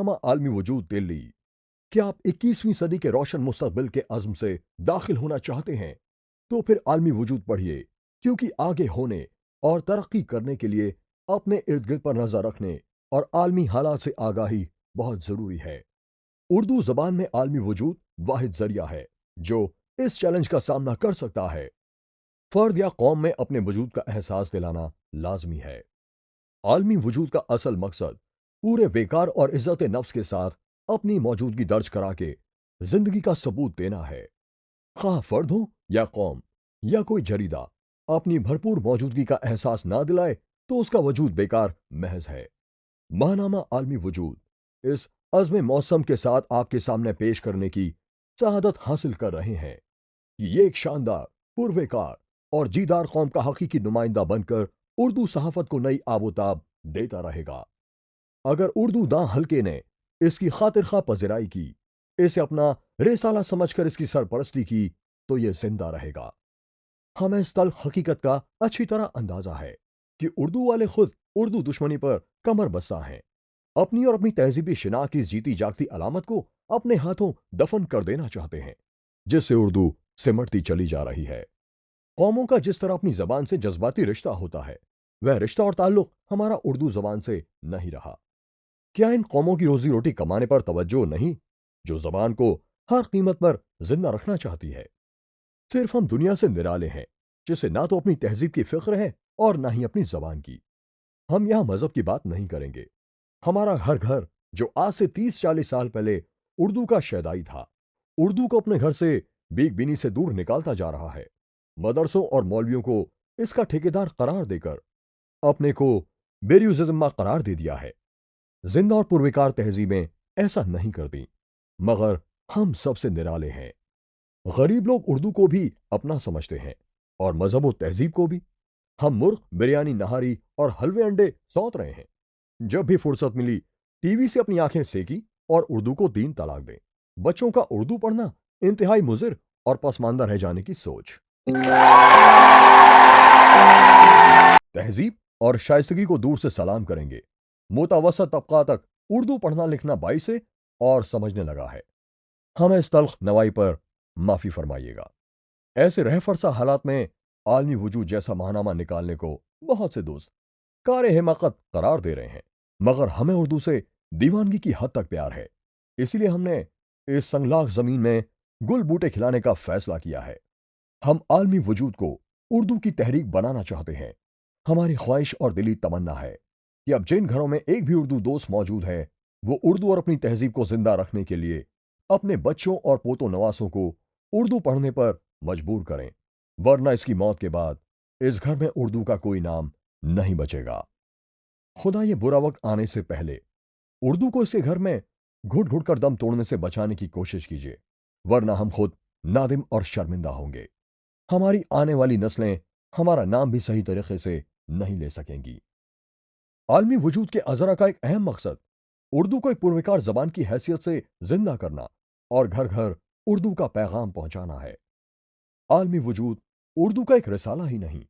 माहनामा आलमी वजूद दिल्ली। क्या आप 21वीं सदी के रोशन मुस्तकबिल के अज़्म से दाखिल होना चाहते हैं? तो फिर आलमी वजूद पढ़िए, क्योंकि आगे होने और तरक्की करने के लिए अपने इर्द गिर्द पर नज़र रखने और आलमी हालात से आगाही बहुत ज़रूरी है। उर्दू ज़बान में आलमी वजूद वाहिद ज़रिया है जो इस चैलेंज का सामना कर सकता है। फ़र्द या कौम में अपने वजूद का एहसास दिलाना लाजमी है। आलमी वजूद का असल मकसद पूरे वेकार और इज़्ज़त नफ्स के साथ अपनी मौजूदगी दर्ज करा के जिंदगी का सबूत देना है। खा फर्द हो या कौम या कोई जरीदा अपनी भरपूर मौजूदगी का एहसास ना दिलाए तो उसका वजूद बेकार महज है। माहनामा आलमी वजूद इस अज़्म मौसम के साथ आपके सामने पेश करने की सआदत हासिल कर रहे हैं कि ये एक शानदार, पुरवेकार और जीदार कौम का हकीकी नुमाइंदा बनकर उर्दू सहाफ़त को नई आबोताब देता रहेगा। अगर उर्दू दां हल्के ने इसकी खातिर खा पज़िराई की, इसे अपना रिसाला समझकर इसकी सरपरस्ती की, तो ये जिंदा रहेगा। हमें इस तल्ख हकीकत का अच्छी तरह अंदाजा है कि उर्दू वाले खुद उर्दू दुश्मनी पर कमर बस्ता हैं। अपनी और अपनी तहजीबी शिनाख्त की जीती जागती अलामत को अपने हाथों दफन कर देना चाहते हैं, जिससे उर्दू सिमटती चली जा रही है। कौमों का जिस तरह अपनी जबान से जज्बाती रिश्ता होता है, वह रिश्ता और ताल्लुक हमारा उर्दू जबान से नहीं रहा। क्या इन कौमों की रोजी रोटी कमाने पर तवज्जो नहीं, जो जबान को हर कीमत पर जिंदा रखना चाहती है? सिर्फ हम दुनिया से निराले हैं, जिसे ना तो अपनी तहजीब की फिक्र है और ना ही अपनी जबान की। हम यहाँ मजहब की बात नहीं करेंगे। हमारा हर घर, जो आज से 30-40 साल पहले उर्दू का शैदाई था, उर्दू को अपने घर से बीक बीनी से दूर निकालता जा रहा है। मदरसों और मौलवियों को इसका ठेकेदार करार देकर अपने को बेरिज़िम्मा करार दे दिया है। जिंदा और पुरविकार तहजीबें ऐसा नहीं करती, मगर हम सबसे निराले हैं। गरीब लोग उर्दू को भी अपना समझते हैं और मजहब व तहजीब को भी। हम मुर्ग, बिरयानी, नहारी और हलवे अंडे सौंत रहे हैं। जब भी फुर्सत मिली, टीवी से अपनी आंखें सेकी और उर्दू को 3 तलाक दें। बच्चों का उर्दू पढ़ना इंतहाई मुज़िर और पसमानदा रह जाने की सोच। तहजीब और शाइस्तगी को दूर से सलाम करेंगे। मुतवस्सत तबका तक उर्दू पढ़ना लिखना बाइस से और समझने लगा है। हमें इस तल्ख नवाई पर माफ़ी फरमाइएगा। ऐसे रहफरसा हालात में आलमी वजूद जैसा माहनामा निकालने को बहुत से दोस्त कारे हिमाकत करार दे रहे हैं, मगर हमें उर्दू से दीवानगी की हद तक प्यार है। इसीलिए हमने इस संगलाख जमीन में गुल बूटे खिलाने का फैसला किया है। हम आलमी वजूद को उर्दू की तहरीक बनाना चाहते हैं। हमारी ख्वाहिश और दिली तमन्ना है कि अब जिन घरों में एक भी उर्दू दोस्त मौजूद है, वो उर्दू और अपनी तहजीब को जिंदा रखने के लिए अपने बच्चों और पोतों नवासों को उर्दू पढ़ने पर मजबूर करें, वरना इसकी मौत के बाद इस घर में उर्दू का कोई नाम नहीं बचेगा। खुदा ये बुरा वक्त आने से पहले उर्दू को इसके घर में घुट घुट कर दम तोड़ने से बचाने की कोशिश कीजिए, वरना हम खुद नादिम और शर्मिंदा होंगे। हमारी आने वाली नस्लें हमारा नाम भी सही तरीके से नहीं ले सकेंगी। आलमी वजूद के अजरा का एक अहम मकसद उर्दू को एक पुरविकार जबान की हैसियत से जिंदा करना और घर घर उर्दू का पैगाम पहुंचाना है। आलमी वजूद उर्दू का एक रिसाला ही नहीं,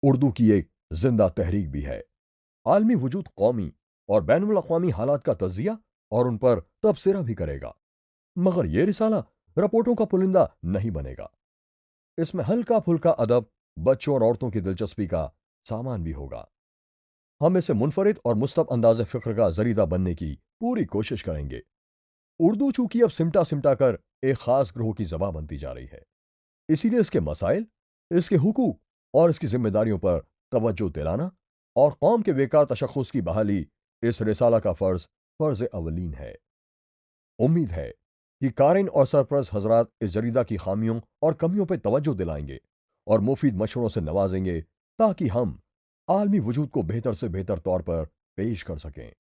उर्दू की एक जिंदा तहरीक भी है। आलमी वजूद कौमी और बैनुल अक़वामी हालात का तज्जिया और उन पर तबसरा भी करेगा, मगर यह रिसाला रिपोर्टों का पुलिंदा नहीं बनेगा। इसमें हल्का फुल्का अदब, बच्चों और औरतों की दिलचस्पी का सामान भी होगा। हम इसे मुनफरिद और मुस्तब अंदाज़ फ़िक्र का जरीदा बनने की पूरी कोशिश करेंगे। उर्दू चूंकि अब सिमटा सिमटा कर एक ख़ास ग्रोह की ज़बान बनती जा रही है, इसीलिए इसके मसाइल, इसके हुकूक और इसकी जिम्मेदारियों पर तवज्जो दिलाना और कौम के बेकार तशख़्ख़ुस की बहाली इस रिसाला का फ़र्ज़ अवलीन है। उम्मीद है कि कारिन और सरपरस्त हजरात इस जरीदा की खामियों और कमियों पर तवज्जो दिलाएंगे और मुफीद मशवरों से नवाजेंगे, ताकि हम आलमी वजूद को बेहतर से बेहतर तौर पर पेश कर सकें।